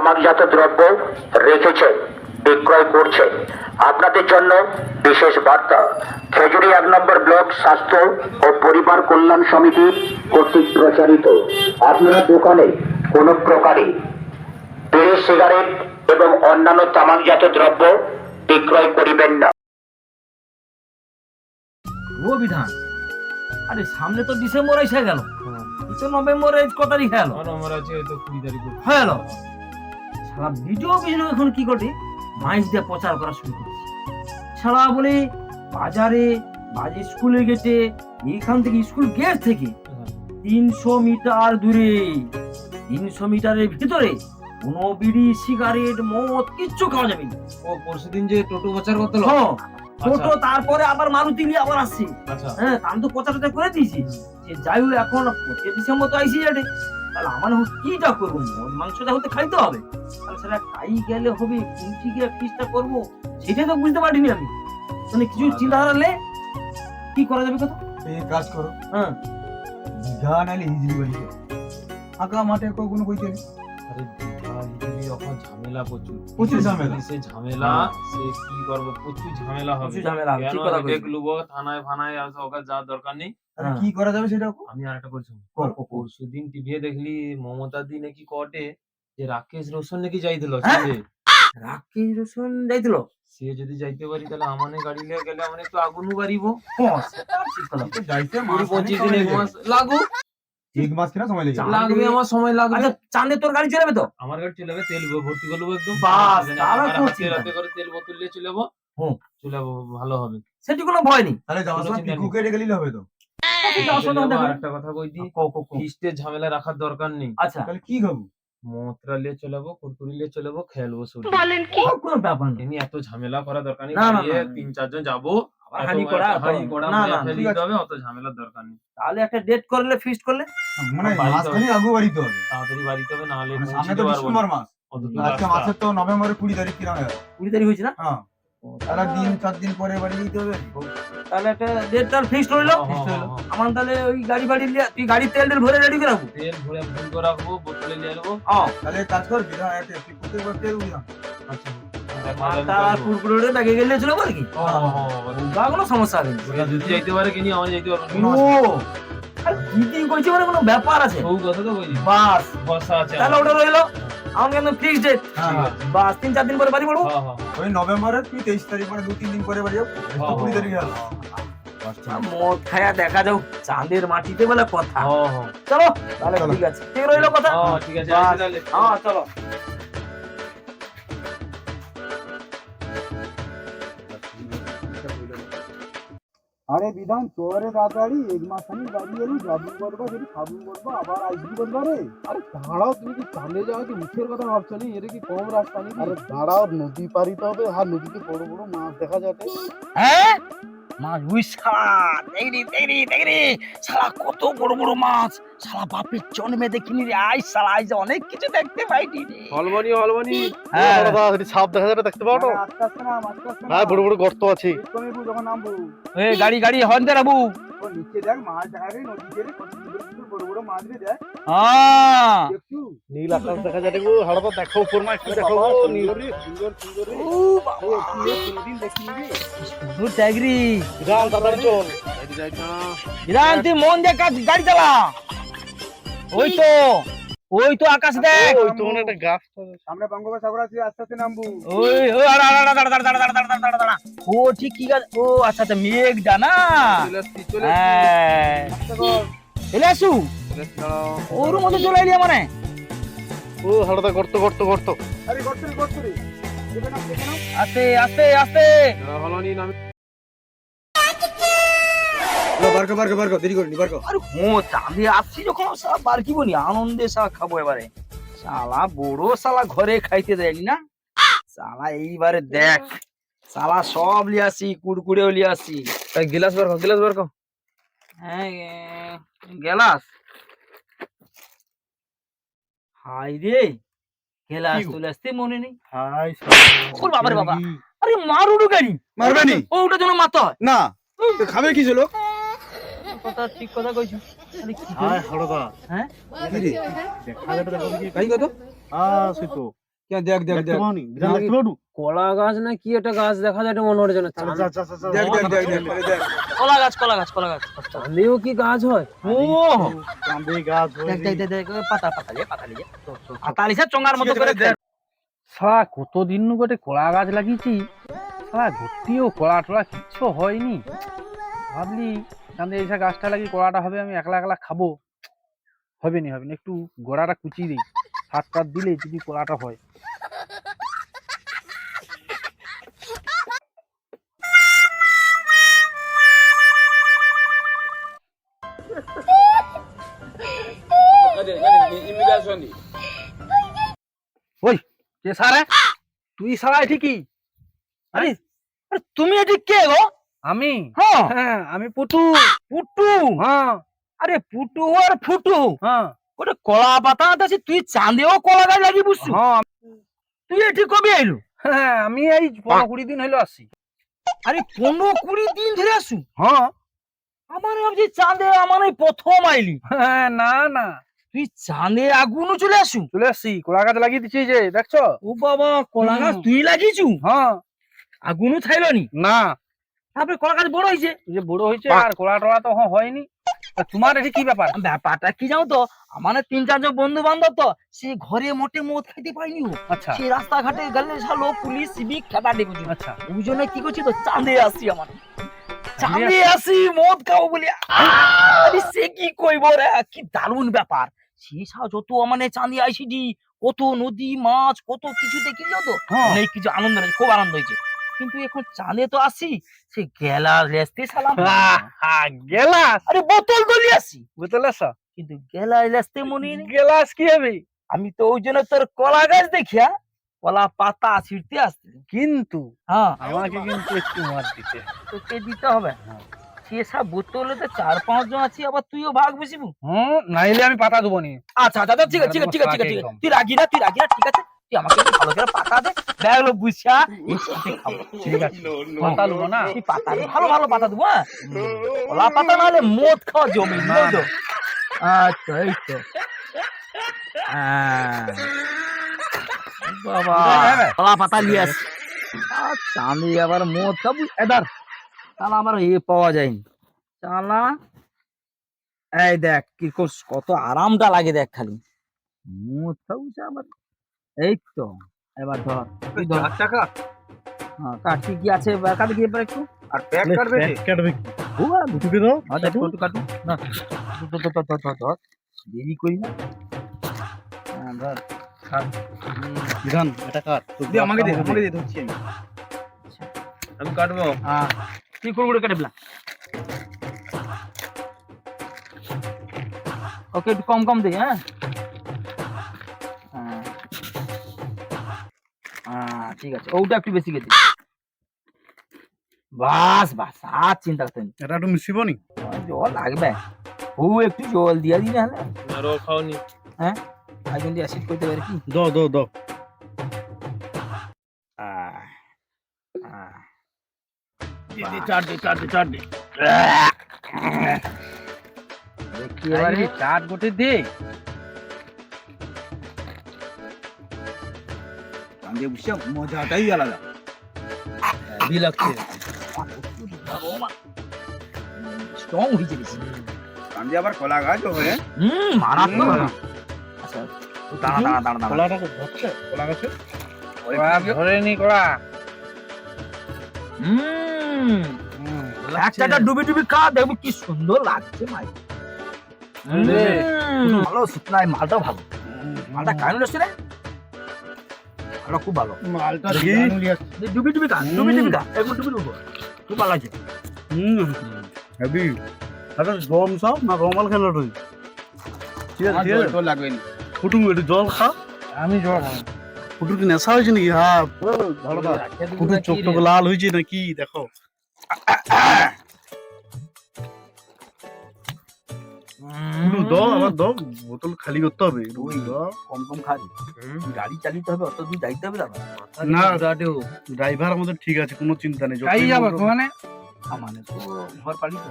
তামাকজাত দ্রব্য রেখেছে, বিক্রয় করছে। আপনাদের জন্য বিশেষ বার্তা। খেজুরি 1 নম্বর ব্লক স্বাস্থ্য ও পরিবার কল্যাণ সমিতি কর্তৃক প্রচারিত। আপনারা দোকানে কোনো প্রকারই বিড়ি, সিগারেট এবং অন্যান্য তামাকজাত দ্রব্য বিক্রয় করিবেন না। ও বিধান, আরে সামনে তো ডিসেম্বর এসে গেল, নভেম্বরে কত তারিখ গেল? আমার আছে তো 20 তারিখ হয়ে গেল। সারা ভিডিও এখন কি করে মাইক দিয়ে প্রচার করা শুরু করেছে। সারা বলে বাজারে স্কুলের গেটে, এখান থেকে স্কুল গেট থেকে 300 মিটার দূরে, 300 মিটারের ভিতরে কোনো বিড়ি, সিগারেট, মদ কিচ্ছু খাওয়া যাবে না। ও পরশুদিন যে টোটো প্রচার করতে হলো, টোটো তারপরে আবার মারুতি নিয়ে আবার আসছে। হ্যাঁ, আমি তো প্রচারটা করে দিয়েছি যে যাই হোক এখন 25 ডিসেম্বর তো আইসি যাবে, তাহলে আমার কিটা করবো? মাংসটা হতে খাইতে হবে, তাহলে সেটা খাই গেলে হবে, কোনটি গিয়ে ফিসটা করবো সেটাই তো বুঝতে পারিনি আমি। মানে কিছু চিন্তা হারালে কি করা যাবে কথা? এই কাজ করো, হ্যাঁ, দীঘা নাইলে হিজলি বাড়ি ফাঁকা মাঠে কোনো কই চলি। আরে হিজলি এখন ঝামেলা প্রচুর ঝামেলা। সে ঝামেলা সে কি করবো, প্রচুর ঝামেলা হবে। প্রচুর ঝামেলা হবে, ঠিক কথা বলেছো। দেখলুবো থানায় ফানায় আর ওকে যাওয়ার দরকার নেই। কি করা যাবে সেটা? আমি আরেকটা বলছি, পরশুদিন টিভিতে দেখলি মমতা দি নাকি কোর্টে যে রাকেশ রোশন নাকি যাইছিল। রাকেশ রোশন যাইছিল? সে যদি যাইতে পারি তাহলে আমানে গাড়ি নিয়ে গেলে আমার একটু আগুনও বাড়িব। যাইতে 25 দিন 1 মাস লাগু, 1 মাস কিনা সময় লেগে লাগবে, আমার সময় লাগবে। আচ্ছা, চাঁদে তোর গাড়ি চালাবে তো? আমার গাড়ি চলে যাবে, তেল ভর্তি করবো একদম। বাস, তাহলে আমার কোনো হাতে চিন্তা রাতে করে তেল বোতল নিয়ে চলে যাবো, চলে যাবো, ভালো হবে। সেটি কোনো ভয় নেই। তাহলে যাওয়ার সময় পিকু কেটে গেলেই হবে তো। একটা কথা কই দি, ফিস্টের ঝামেলা রাখার দরকার নেই। আচ্ছা, তাহলে কি খাবো? মতরা নিয়ে চলে যাবো, কুরকুরি নিয়ে চলে যাবো, খেলবো শুধু। কোনো ব্যাপার নেই। এমনি এত ঝামেলা করার দরকার নেই। না, না, গাড়িয়ে না। 3-4 জন যাবো, হাঁড়ি করা, না, না, ফেলে ঠিক দিতে আছে। হবে, অত ঝামেলার দরকার নেই। তাহলে একটা ডেট করলে, ফিক্সড করলে মানে মাঝখানে আগু বাড়িতে হবে। তাড়াতাড়ি বাড়িতে হবে, নাহলে মানে পৌঁছে সামনে তো যেতে পারবো না। ডিসেম্বর মাস, অত দূর আজকে রাস্তা। মাসের তো নভেম্বরের 20 তারিখ কিনা হয়। 20 তারিখ হয়েছে না? হ্যাঁ, তাহলে 4 দিন পরে বাড়ি যেতে হবে। তাহলে একটা ডেট তার ফিক্সড হইলো। আমার তাহলে ওই গাড়ি তুই গাড়ির তেল ভরে রেডি করে রাখবো। তেল ভরে ফুল করে রাখবো, বোতলে নিয়ে আসবো। তাহলে কাজ কর, বিনা একটা পিকুতে বসতে উড়া। আচ্ছা, মাথা আর কুরকুরে ব্যাগে গেলে চলে যাবে কি? বা কোনো সমস্যা হবে না। যদি যাইতে পারে কিনি, আমি যাইতে পারবো না। ও, আর কি কইছি মানে কোনো ব্যাপার আছে? সৌ কথা তো বলি, বাস, বসা আছে। তাহলে ওটা রইলো। আমার কিন্তু ফিক্সড ডেট। হ্যাঁ, বাস 3-4 দিন পরে বাড়ি পড়বো। ওই নভেম্বরের তুই 23 তারিখ মানে 2-3 দিন পরে বাড়ি যাও। 20 তারিখ গেল। মদ খায়া দেখা যাও চাঁদের মাটিতে বলে কথা। হ্যাঁ, চলো তাহলে ঠিক আছে, ঠিক রইলো কথা। ঠিক আছে, বাস, আসি তাহলে। হ্যাঁ চলো। আরে বিধান তোরে তাড়াতাড়ি 1 মাস খানি বাড়ি এলি, জবিং করবো, যদি সাবুন করবো, আবার আসবি করবো রে। আরে দাঁড়াও, তুমি কি চাঁদে যাওয়া কি মুখের কথা ভাবছো? নি এটা কি কম রাস্তা নাকি? আরে দাঁড়াও, নদী পারিতে হবে, আর নদীতে বড় বড় মাছ দেখা যাবে। হ্যাঁ, মাছ উইসা দেখি শালা কত বড় বড় মাছ, শালা বাপের জন্মে দেখিনি রে। আই শালা আই যে অনেক কিছু দেখতে পাইনি রে। হলমনি হ্যাঁ, সাপ দেখা যাবে, দেখতে পাও তো? আস্তে আস্তে না, আস্তে আস্তে না। হ্যাঁ, বড় বড় গর্ত আছে। তুমি যখন নামবো, এই গাড়ি হর্ন দে রাবু। ও নিচে দেখ মাছ দেখা রে, নদীতে রে কত সুন্দর সুন্দর বড় বড় মাছ রে দেখ। হ্যাঁ, দেখছু? নীল আকাশ দেখা যাবে গো, হাড়া দেখো উপর মাছ দেখো নীল রে, সুন্দর সুন্দর রে। ও বাবা, কোনদিন দেখিনি রে। সুন্দর ট্যাগরি। বিধান তাড়াতাড়ি চল। বিধান তুই মন দিয়ে গাড়ি চালা। ওই তো আকাশ দেখ। ওই তো মানে একটা গাছ। সামনে বঙ্গোপসাগর আছে, আস্তে আস্তে নামবো। ওই দাঁড়া। ও ঠিক কি গাছ? ও আচ্ছা আচ্ছা, মেঘটা না? হ্যাঁ, চলে আসু। ওর মধ্যে চলে এলি মানে। ও হাড়া গর্ত গর্ত গর্ত। আরে গর্ত রে। দেখে নাও, দেখে নাও। আস্তে আস্তে আস্তে। হলনি নাম। বারকো দেরি করিনি, বারকো। আরে চাঁদে আসছি যখন সালা বার কি বলি, আনন্দে সালা খাবো এবারে। শালা বড় শালা ঘরে খাইতে দেয়নি না শালা, এইবারে দেখ শালা সব লিয়ে আসি, কুড়কুড়েও লিয়ে আসি। গিলাস বার কর। হ্যাঁ, গেলাস। হাই রে, গেলাস চলে আসতে মনে নেই। হাই ওর বাবা রে বাবা, আরে মারুডু গাড়ি মারবে নি? ও ওটা যেন মারতে হয় না, তো খাবে কি ছিল? কথা ঠিক কথা কইছো। আরে কি হাই হাড়া। হ্যাঁ, কি রে? দেখা যাবে দেখো কি কাই কত? সুতো। কে দেখ দেখ দেখতে দেখ পাওনি বিধান দেখতে পাবো কলা গাছ না কি একটা গাছ দেখা যায় মনে হচ্ছে না চল যা যা যা, যা দেখ দেখ দেখ দেখ দেখ কলা গাছ কলা গাছ কলা গাছ চাঁদেও কি গাছ হয় ও চাঁদে গাছ দেখ দেখ দেখ দেখ পাতা পাতা লিয়ে পাতা লিছে চঙ্গার মতো করে দেখ সারা কতদিন নু গোটে কলা গাছ লাগিয়েছি সারা ঘুরতিও কলা টলা কিচ্ছু হয়নি ভাবলি চাঁদে এইসব গাছটা লাগিয়ে কলাটা হবে আমি একলা একলা খাবো হবে নি একটু গোড়াটা কুচিয়ে দিই হাত টাত দিলে যদি কলাটা হয় ওই কে সারা তুই সারা ঠিকই আরে আরে তুমি এটি কে গো আমি হ্যাঁ হ্যাঁ আমি পুটু পুটু হ্যাঁ আরে পুটু আর ফুটু হ্যাঁ ওটা কলা পাতা আছে তুই চাঁদেও কলা গাছ লাগিয়ে বুঝছো হ্যাঁ তুই এটি কবে আইলো হ্যাঁ আমি এই 15-20 দিন হইলো আসি আরে 15-20 দিন ধরে আসু হ্যাঁ আমার ভাবছি চাঁদে আমার এই প্রথম আইলি হ্যাঁ না না তুই চাঁদে আগুনও চলে আসু চলে আসছি কলা গাছ লাগিয়ে দিচ্ছি যে দেখছো ও বাবা কলা গাছ তুই লাগিয়েছু হ্যাঁ আগুনও থাইলো নি না তারপরে কলা গাছ বড় হয়েছে এই যে বড় হয়েছে আর কলা টলা তো হয়নি তা তোমার এটি কি ব্যাপার ব্যাপারটা কি জানো তো আমার 3-4 জন বন্ধু বান্ধব তো সে ঘরে মোটে মদ খাইতে পাইনি ও আচ্ছা সে রাস্তাঘাটে গেলে শালো পুলিশ সিভিক খেতা দেবে আচ্ছা ওই জন্য কি করছি তো চাঁদে আসি আমার চাঁদে আসি মদ খাবো বলি আরে সে কি কইব রে কি দারুণ ব্যাপার সে যত মানে চাঁদে আইসিডি কত নদী মাছ কত কিছু দেখি তো হ্যাঁ। অনেক কিছু আনন্দ হয়েছে খুব আনন্দ হয়েছে কিন্তু এখন চাঁদে তো আসি সে গেলা লেসতে সালাম গেলাস আরে বোতল গলি আসি বুঝলে কিন্তু গেলা লেসতে মনে নেই গেলাস কি হবে আমি তো ওই জন্য তোর কলা গাছ দেখিয়া কলা পাতা ছিঁড়তে আসছি কিন্তু হ্যাঁ আমাকে কিন্তু একটু মার দিতে তোকে দিতে হবে সে বোতলে তো 4-5 জন আছি আবার তুইও ভাগ বসিবু নাইলে আমি পাতা দেবো নি আচ্ছা আচ্ছা ঠিক আছে ঠিক আছে ঠিক আছে ঠিক আছে তুই রাগি না ঠিক আছে তুই আমাকে একটু ভালো করে পাতা দে ব্যাগলো বুঝা একসাথে খাবো ঠিক আছে পাতা দেবো না তুই পাতা দে ভালো ভালো পাতা দেবো হ্যাঁ কলা পাতা নাহলে মদ খাওয়া জমি বুঝলি তো আচ্ছা এই তো বাবা কলা পাতা নিয়ে আস চাঁদি আবার মদ খাবো এদার চালা আমার পাওয়া যায়নি চালা এই দেখ কি কত আরামটা লাগে দেখ খালি মদ খাবো আবার এই তো এবার ধর তুই ধর টাকা হ্যাঁ কাটি কি আছে কাটি দিয়ে পর একটু আর প্যাক কাটবে কাটবে হুয়া দুটোকে দাও আচ্ছা একটু কাটু না ধর দেরি করি না হ্যাঁ ধর বিধান এটা কাট তুই আমাকে দে ধরছি আমি কাটবো হ্যাঁ তুই করে কেটে ফেলা ওকে একটু কম কম দে হ্যাঁ ঠিক আছে ওটা একটু বেশি কেটে বাস বাস আর চিন্তা করতে নেই এটা একটু মিশিব নি জল লাগবে ও একটু জল দিয়া দিলে হলে আরো খাওনি হ্যাঁ আগুন দিয়ে অ্যাসিড করতে পারে কি দাও দাও দাও চাট চাট গোটে দে কান্দে বুঝছে মজাটাই আলাদা দি লাগছে স্ট্রং হয়েছে বেশি কান্দে আবার কলা গাছ হবে মারাত্মক আচ্ছা দাঁড়া কলাটা ধরছে কলা গাছে ধরে নি করা একটা ডুবি ডুবি খা দেখবি কি সুন্দর লাগছে ভাই ভালো শুকনায় মালটাও ভালো মালটা কারণ হচ্ছে রে মালটা খুব ভালো মালটা ডুবি ডুবি খা ডুবি ডুবি খা একদম ডুবি ডুবি খুব ভালো লাগছে হেবি আরে গম সব না রমাল খেলো তুই ঠিক আছে ঠিক আছে লাগবে না ফুটু একটু জল খা আমি জল ফুটুর কি নেশা হয়েছে নাকি হ্যাঁ ভালো ফুটুর চোখ টোক লাল হয়েছে নাকি দেখো ফুটু দাও আবার দাও বোতল খালি করতে হবে কম কম খাবি গাড়ি চালিতে হবে অত দূর যাইতে হবে দাদা না ড্রাইভার আমাদের ঠিক আছে কোনো চিন্তা নেই যাই যাবো মানে মানে তো ঘর পালি তো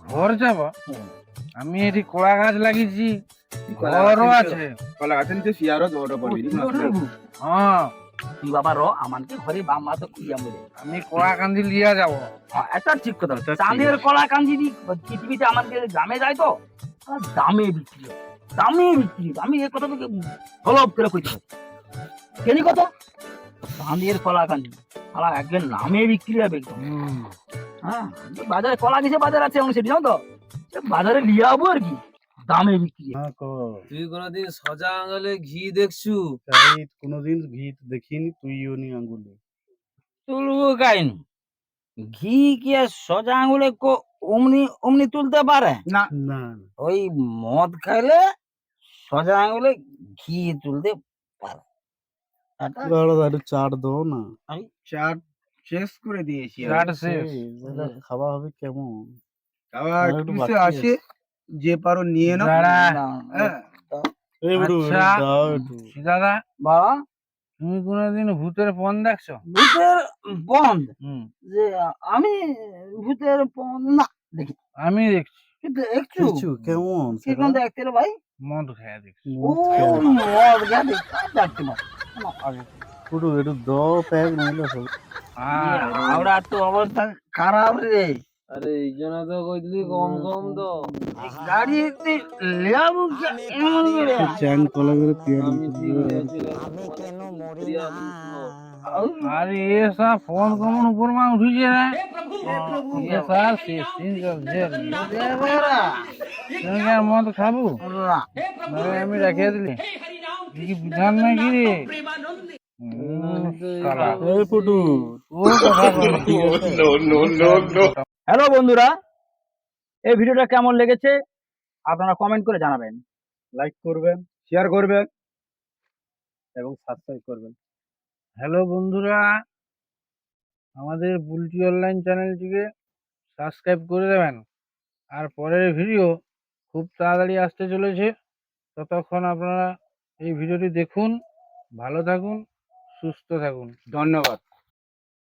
ঘর যাব? আমি এটি কলা গাছ লাগিয়েছি, ঘরও আছে। কলা গাছের নিচে শিয়ারও জড়ো পড়বি হ্যাঁ, তুই বাবা র আমাকে ঘরে বাম্মা তো খুঁজিয়া বলে আমি কলা কান্দি লিয়া যাব। একটা ঠিক কথা চাঁদের কলা কাঞ্জি পৃথিবীতে আমাদের গ্রামে যায় তো আর দামে বিক্রি হয়। দামে বিক্রি হয়। আমি এই কথা তোকে হলপ করে কইতে পারি কেনি কত চাঁদের কলা কাঞ্জি সারা একজন নামে বিক্রি হবে একদম। হ্যাঁ বাজারে কলা গেছে বাজার আছে এবং সেটি জানো তো সে বাজারে লিয়ে যাবো আর কি দামে বিক্রি হয়। তুই কোনোদিন সজা আঙুলে ঘি দেখছু? কোনোদিন ভিত দেখিনি, তুইও নি আঙ্গুলে। তুলবো কাইনি ঘি কি আর সোজা আঙুলে অমনি অমনি তুলতে পারে না না ওই মদ খাইলে সোজা আঙুলে ঘি তুলতে পারে এটা- একটু চাট দাও না। এই? চাট শেষ করে দিয়েছি চাট শেষ। খাওয়া হবে কেমন? একটু বাকি আছে। যে পারো নিয়ে নাও। দাঁড়া। না, হ্যাঁ। আচ্ছা, দাদা, বাবা তুমি কোনোদিন ভূতের পণ দেখছো? ভূতের বন্ধ হুম, যে আমি ভূতের না দেখি আমি দেখছি, কিন্তু একটু কেমন? কিরকম দেখতে রে ভাই মদ খেয়ে দেখছি। ও মদ গা দেখতে পারে একটু দাও প্যাক নাইলে হবে। আর আমরা তো অবস্থা খারাপ রে আরে এই জন্য তো কইলি কম কম তো। গাড়িতে লেবু এমন করে চ্যাং কলা করে আমি ঠিক হয়েছিলাম। আরে এসা ফোন কমন উপর মা উঠিছে রে এসা সিন চলছে দেবেরা তুমি কি আর মদ খাবো? না নাহলে আমি রেখে দিলি কি বিধান নাকি রে? শালা, এই ফুটু তোর কথা বল, ঠিক আছে? হ্যালো বন্ধুরা এই ভিডিওটা কেমন লেগেছে আপনারা কমেন্ট করে জানাবেন লাইক করবেন, শেয়ার করবেন এবং সাবস্ক্রাইব করবেন। হ্যালো বন্ধুরা, আমাদের বুলটি অনলাইন চ্যানেলটিকে সাবস্ক্রাইব করে দেবেন। আর পরের ভিডিও খুব তাড়াতাড়ি আসতে চলেছে, ততক্ষণ আপনারা এই ভিডিওটি দেখুন, ভালো থাকুন, সুস্থ থাকুন। ধন্যবাদ।